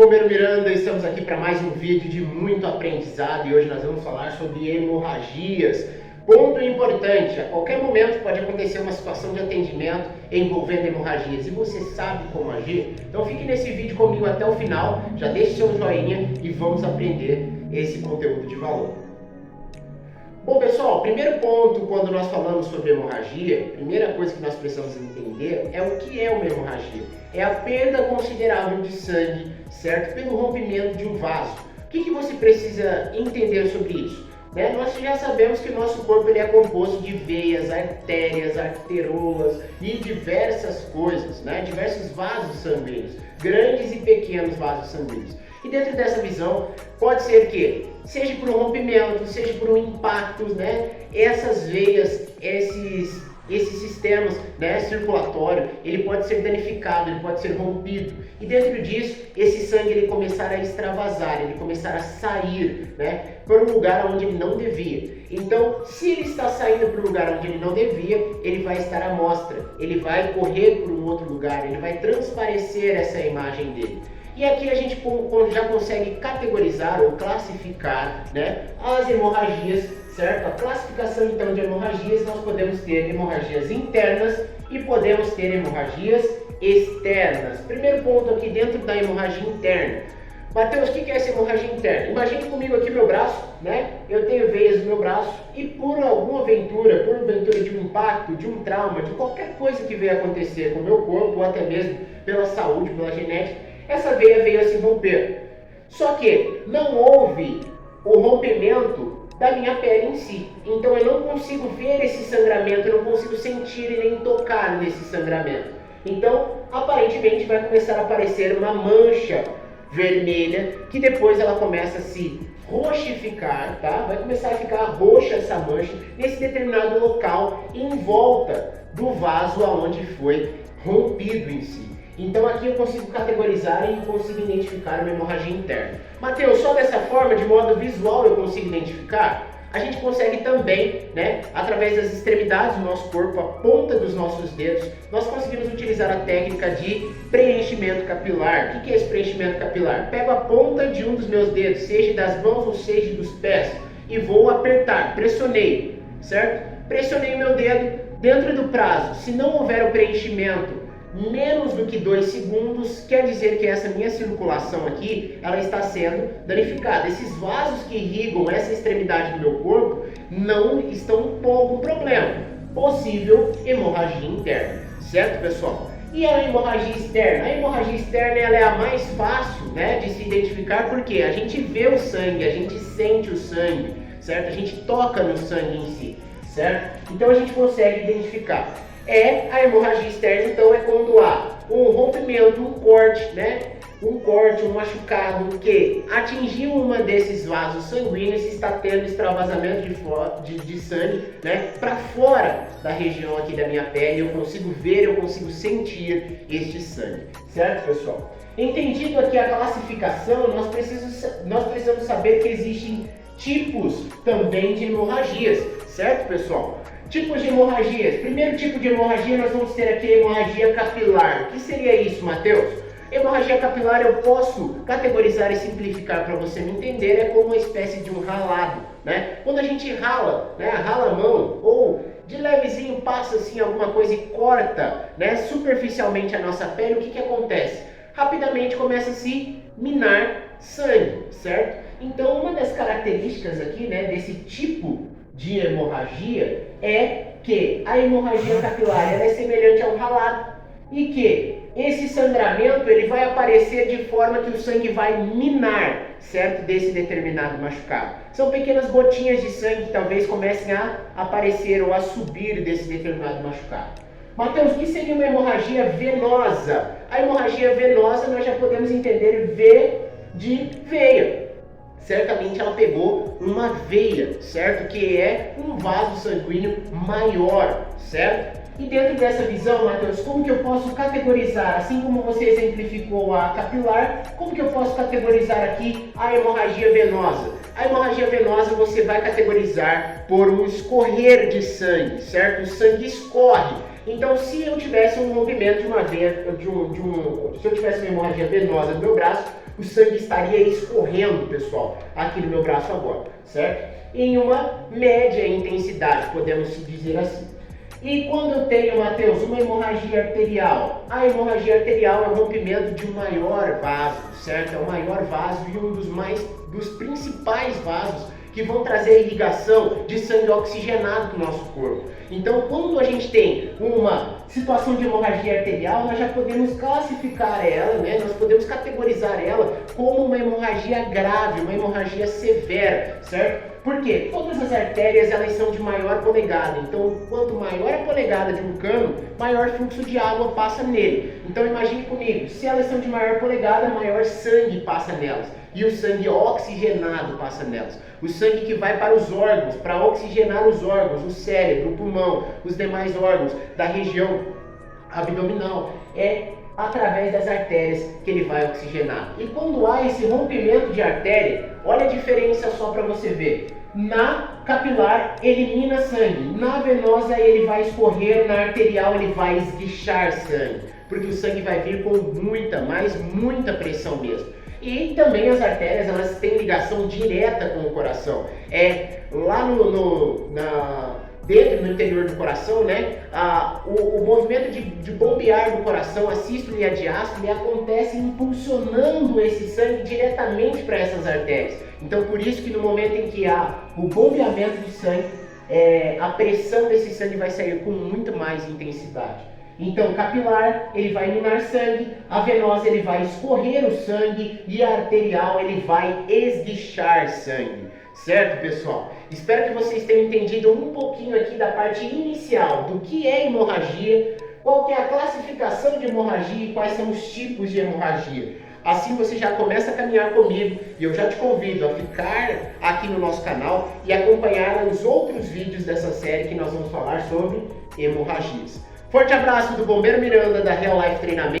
Romero Miranda, estamos aqui para mais um vídeo de muito aprendizado e hoje nós vamos falar sobre hemorragias. Ponto importante, a qualquer momento pode acontecer uma situação de atendimento envolvendo hemorragias e você sabe como agir? Então fique nesse vídeo comigo até o final, já deixe seu joinha e vamos aprender esse conteúdo de valor. Bom pessoal, primeiro ponto quando nós falamos sobre hemorragia, a primeira coisa que nós precisamos entender é o que é uma hemorragia. É a perda considerável de sangue, certo? Pelo rompimento de um vaso. O que você precisa entender sobre isso? Nós já sabemos que o nosso corpo ele é composto de veias, artérias, arterolas e diversas coisas, diversos vasos sanguíneos, grandes e pequenos vasos sanguíneos. E dentro dessa visão, pode ser que, seja por um rompimento, seja por um impacto, essas veias, esses sistemas circulatório, ele pode ser danificado, ele pode ser rompido. E dentro disso, esse sangue ele começar a extravasar, ele começar a sair para um lugar onde ele não devia. Então, se ele está saindo para um lugar onde ele não devia, ele vai estar à mostra, ele vai correr para um outro lugar, ele vai transparecer essa imagem dele. E aqui a gente já consegue categorizar ou classificar as hemorragias, certo? A classificação então de hemorragias, nós podemos ter hemorragias internas e podemos ter hemorragias externas. Primeiro ponto aqui dentro da hemorragia interna. Mateus, o que é essa hemorragia interna? Imagine comigo aqui meu braço, eu tenho veias no meu braço e por alguma aventura, de um impacto, de um trauma, de qualquer coisa que venha acontecer com o meu corpo ou até mesmo pela saúde, pela genética, essa veia veio a se romper. Só que não houve o rompimento da minha pele em si. Então eu não consigo ver esse sangramento, eu não consigo sentir e nem tocar nesse sangramento. Então, aparentemente vai começar a aparecer uma mancha vermelha, que depois ela começa a se roxificar, Vai começar a ficar roxa essa mancha nesse determinado local em volta do vaso aonde foi rompido em si. Então aqui eu consigo categorizar e consigo identificar uma hemorragia interna. Mateus, só dessa forma, de modo visual, eu consigo identificar? A gente consegue também, através das extremidades do nosso corpo, a ponta dos nossos dedos, nós conseguimos utilizar a técnica de preenchimento capilar. O que é esse preenchimento capilar? Pego a ponta de um dos meus dedos, seja das mãos ou seja dos pés, e vou apertar, pressionei, certo? Pressionei o meu dedo dentro do prazo. Se não houver o preenchimento menos do que 2 segundos, quer dizer que essa minha circulação aqui, ela está sendo danificada. Esses vasos que irrigam essa extremidade do meu corpo não estão com problema. Possível hemorragia interna, certo pessoal? E a hemorragia externa? A hemorragia externa ela é a mais fácil de se identificar porque a gente vê o sangue, a gente sente o sangue, certo? A gente toca no sangue em si, certo? Então a gente consegue identificar. A hemorragia externa, então, é quando há um rompimento, um corte, um machucado que atingiu uma desses vasos sanguíneos e está tendo extravasamento de sangue para fora da região aqui da minha pele. Eu consigo ver, eu consigo sentir este sangue, certo pessoal? Entendido aqui a classificação, nós precisamos saber que existem tipos também de hemorragias, certo pessoal? Tipos de hemorragias. Primeiro tipo de hemorragia, nós vamos ter aqui a hemorragia capilar. O que seria isso, Mateus? Hemorragia capilar eu posso categorizar e simplificar para você me entender, é como uma espécie de um ralado, Quando a gente rala, rala a mão ou de levezinho passa assim alguma coisa e corta, superficialmente a nossa pele, o que acontece? Rapidamente começa a se minar sangue, certo? Então uma das características aqui, desse tipo de hemorragia é que a hemorragia capilar ela é semelhante ao ralado e que esse sangramento ele vai aparecer de forma que o sangue vai minar, certo, desse determinado machucado. São pequenas gotinhas de sangue que talvez comecem a aparecer ou a subir desse determinado machucado. Mateus, o que seria uma hemorragia venosa? A hemorragia venosa nós já podemos entender V de veia. Certamente ela pegou uma veia, certo? Que é um vaso sanguíneo maior, certo? E dentro dessa visão, Mateus, como que eu posso categorizar, assim como você exemplificou a capilar, como que eu posso categorizar aqui a hemorragia venosa? A hemorragia venosa você vai categorizar por um escorrer de sangue, certo? O sangue escorre. Então, se eu tivesse um rompimento de uma veia, se eu tivesse uma hemorragia venosa no meu braço, o sangue estaria escorrendo, pessoal, aqui no meu braço agora, certo? Em uma média intensidade, podemos dizer assim. E quando eu tenho, Matheus, uma hemorragia arterial? A hemorragia arterial é o rompimento de um maior vaso, certo? É o maior vaso e um dos principais vasos que vão trazer a irrigação de sangue oxigenado para o nosso corpo. Então, quando a gente tem uma situação de hemorragia arterial, nós já podemos classificar ela, né? Nós podemos categorizar ela como uma hemorragia grave, uma hemorragia severa, certo? Por quê? Todas as artérias elas são de maior polegada, então quanto maior a polegada de um cano, maior fluxo de água passa nele. Então imagine comigo, se elas são de maior polegada, maior sangue passa nelas. E o sangue oxigenado passa nelas. O sangue que vai para os órgãos, para oxigenar os órgãos, o cérebro, o pulmão, os demais órgãos da região abdominal, é através das artérias que ele vai oxigenar. E quando há esse rompimento de artéria, olha a diferença só para você ver. Na capilar elimina sangue, na venosa ele vai escorrer, na arterial ele vai esguichar sangue, porque o sangue vai vir com muita pressão mesmo. E também as artérias, elas têm ligação direta com o coração. Lá dentro no interior do coração, né, o movimento de bombear do coração, a sístole e a diástole, acontece impulsionando esse sangue diretamente para essas artérias. Então, por isso que no momento em que há o bombeamento de sangue, a pressão desse sangue vai sair com muito mais intensidade. Então, capilar, ele vai minar sangue, a venosa, ele vai escorrer o sangue e a arterial, ele vai esguichar sangue. Certo, pessoal? Espero que vocês tenham entendido um pouquinho aqui da parte inicial do que é hemorragia, qual que é a classificação de hemorragia e quais são os tipos de hemorragia. Assim você já começa a caminhar comigo e eu já te convido a ficar aqui no nosso canal e acompanhar os outros vídeos dessa série que nós vamos falar sobre hemorragias. Forte abraço do Bombeiro Miranda da Real Life Treinamento.